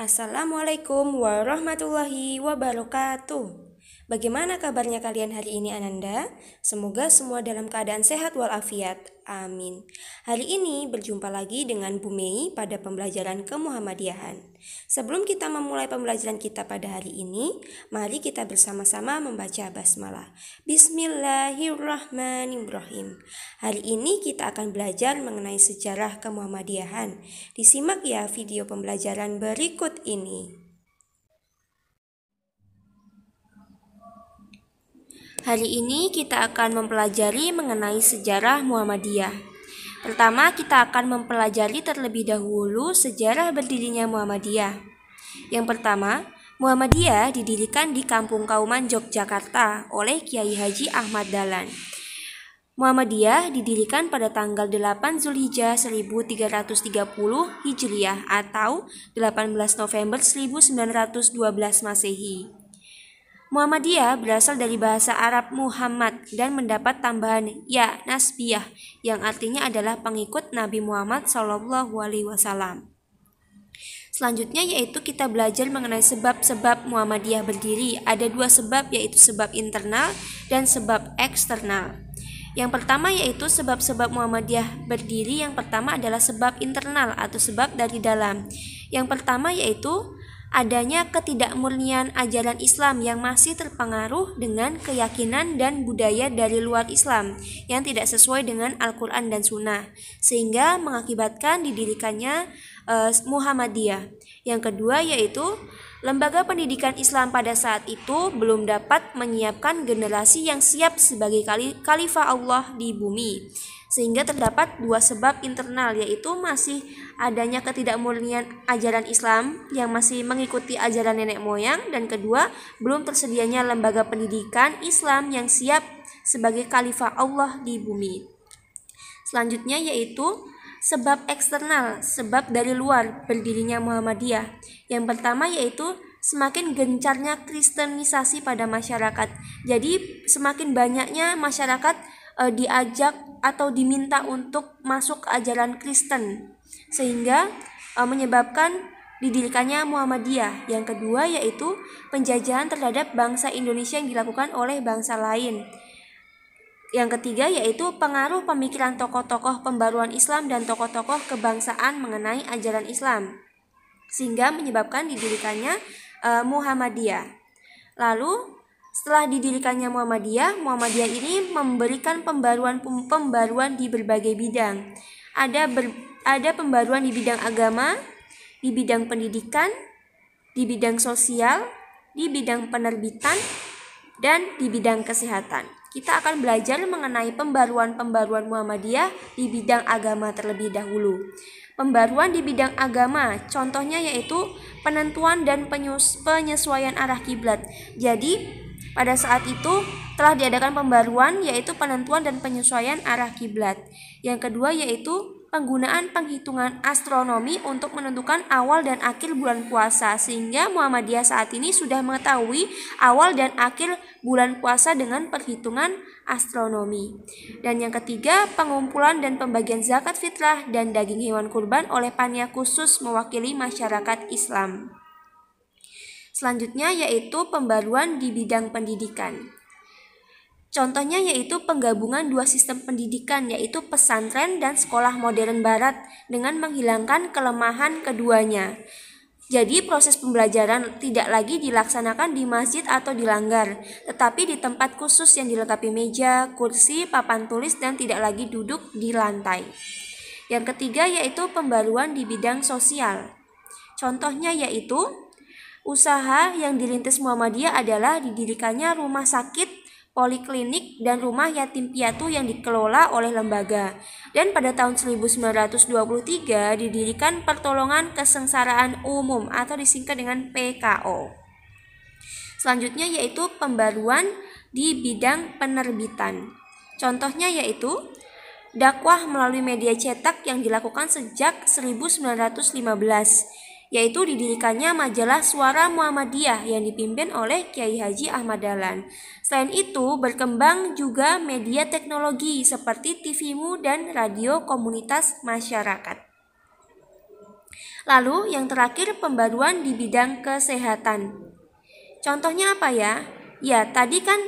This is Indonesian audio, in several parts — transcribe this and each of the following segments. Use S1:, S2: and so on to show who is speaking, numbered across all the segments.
S1: Assalamualaikum warahmatullahi wabarakatuh. Bagaimana kabarnya kalian hari ini, Ananda? Semoga semua dalam keadaan sehat walafiat. Amin. Hari ini berjumpa lagi dengan Bu Mei pada pembelajaran kemuhammadiyahan. Sebelum kita memulai pembelajaran kita pada hari ini, mari kita bersama-sama membaca basmalah. Bismillahirrahmanirrahim. Hari ini kita akan belajar mengenai sejarah kemuhammadiyahan. Disimak ya video pembelajaran berikut ini. Hari ini kita akan mempelajari mengenai sejarah Muhammadiyah. Pertama, kita akan mempelajari terlebih dahulu sejarah berdirinya Muhammadiyah. Yang pertama, Muhammadiyah didirikan di Kampung Kauman, Yogyakarta oleh Kiai Haji Ahmad Dahlan. Muhammadiyah didirikan pada tanggal 8 Zulhijjah 1330 Hijriah atau 18 November 1912 Masehi. Muhammadiyah berasal dari bahasa Arab Muhammad dan mendapat tambahan ya nasbiyah yang artinya adalah pengikut Nabi Muhammad SAW. Selanjutnya yaitu kita belajar mengenai sebab-sebab Muhammadiyah berdiri. Ada dua sebab, yaitu sebab internal dan sebab eksternal. Yang pertama yaitu sebab-sebab Muhammadiyah berdiri. Yang pertama adalah sebab internal atau sebab dari dalam. Yang pertama yaitu adanya ketidakmurnian ajaran Islam yang masih terpengaruh dengan keyakinan dan budaya dari luar Islam yang tidak sesuai dengan Al-Quran dan Sunnah, sehingga mengakibatkan didirikannya Muhammadiyah. Yang kedua yaitu lembaga pendidikan Islam pada saat itu belum dapat menyiapkan generasi yang siap sebagai khalifah Allah di bumi, sehingga terdapat dua sebab internal, yaitu masih adanya ketidakmurnian ajaran Islam yang masih mengikuti ajaran nenek moyang, dan kedua, belum tersedianya lembaga pendidikan Islam yang siap sebagai khalifah Allah di bumi. Selanjutnya yaitu sebab eksternal, sebab dari luar berdirinya Muhammadiyah. Yang pertama yaitu semakin gencarnya kristenisasi pada masyarakat. Jadi semakin banyaknya masyarakat diajak atau diminta untuk masuk ke ajaran Kristen, sehingga menyebabkan didirikannya Muhammadiyah. Yang kedua yaitu penjajahan terhadap bangsa Indonesia yang dilakukan oleh bangsa lain. Yang ketiga yaitu pengaruh pemikiran tokoh-tokoh pembaruan Islam dan tokoh-tokoh kebangsaan mengenai ajaran Islam, sehingga menyebabkan didirikannya Muhammadiyah. Lalu setelah didirikannya Muhammadiyah ini memberikan pembaruan di berbagai bidang. Ada pembaruan di bidang agama, di bidang pendidikan, di bidang sosial, di bidang penerbitan, dan di bidang kesehatan. Kita akan belajar mengenai pembaruan Muhammadiyah di bidang agama terlebih dahulu. Pembaruan di bidang agama, contohnya yaitu penentuan dan penyesuaian arah kiblat. Jadi pada saat itu telah diadakan pembaruan, yaitu penentuan dan penyesuaian arah kiblat. Yang kedua yaitu penggunaan penghitungan astronomi untuk menentukan awal dan akhir bulan puasa, sehingga Muhammadiyah saat ini sudah mengetahui awal dan akhir bulan puasa dengan perhitungan astronomi. Dan yang ketiga, pengumpulan dan pembagian zakat fitrah dan daging hewan kurban oleh panitia khusus mewakili masyarakat Islam. Selanjutnya yaitu pembaruan di bidang pendidikan. Contohnya yaitu penggabungan dua sistem pendidikan, yaitu pesantren dan sekolah modern barat, dengan menghilangkan kelemahan keduanya. Jadi proses pembelajaran tidak lagi dilaksanakan di masjid atau di langgar, tetapi di tempat khusus yang dilengkapi meja, kursi, papan tulis, dan tidak lagi duduk di lantai. Yang ketiga yaitu pembaruan di bidang sosial. Contohnya yaitu usaha yang dirintis Muhammadiyah adalah didirikannya rumah sakit, poliklinik, dan rumah yatim piatu yang dikelola oleh lembaga. Dan pada tahun 1923 didirikan Pertolongan Kesengsaraan Umum atau disingkat dengan PKO. Selanjutnya yaitu pembaruan di bidang penerbitan. Contohnya yaitu dakwah melalui media cetak yang dilakukan sejak 1915, yaitu didirikannya majalah Suara Muhammadiyah yang dipimpin oleh Kiai Haji Ahmad Dahlan. Selain itu, berkembang juga media teknologi seperti TVMU dan radio komunitas masyarakat. Lalu yang terakhir pembaruan di bidang kesehatan. Contohnya apa ya? Ya, tadi kan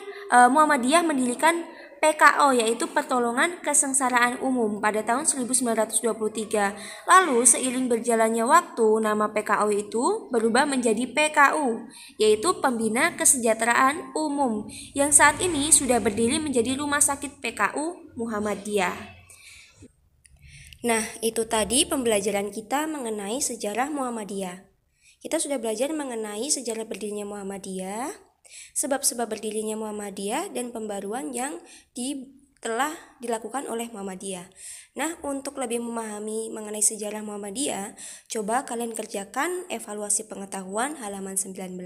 S1: Muhammadiyah mendirikan PKO, yaitu Pertolongan Kesengsaraan Umum, pada tahun 1923. Lalu seiring berjalannya waktu, nama PKO itu berubah menjadi PKU, yaitu Pembina Kesejahteraan Umum, yang saat ini sudah berdiri menjadi Rumah Sakit PKU Muhammadiyah. Nah, itu tadi pembelajaran kita mengenai sejarah Muhammadiyah. Kita sudah belajar mengenai sejarah berdirinya Muhammadiyah, sebab-sebab berdirinya Muhammadiyah, dan pembaruan yang telah dilakukan oleh Muhammadiyah. Nah, untuk lebih memahami mengenai sejarah Muhammadiyah, coba kalian kerjakan evaluasi pengetahuan halaman 19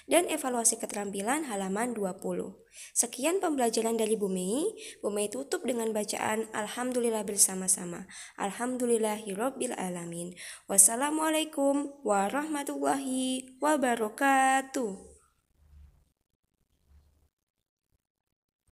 S1: dan evaluasi keterampilan halaman 20. Sekian pembelajaran dari Bu Mei. Bu Mei tutup dengan bacaan Alhamdulillah bersama-sama. Alhamdulillahirabbil alamin. Wassalamualaikum warahmatullahi wabarakatuh.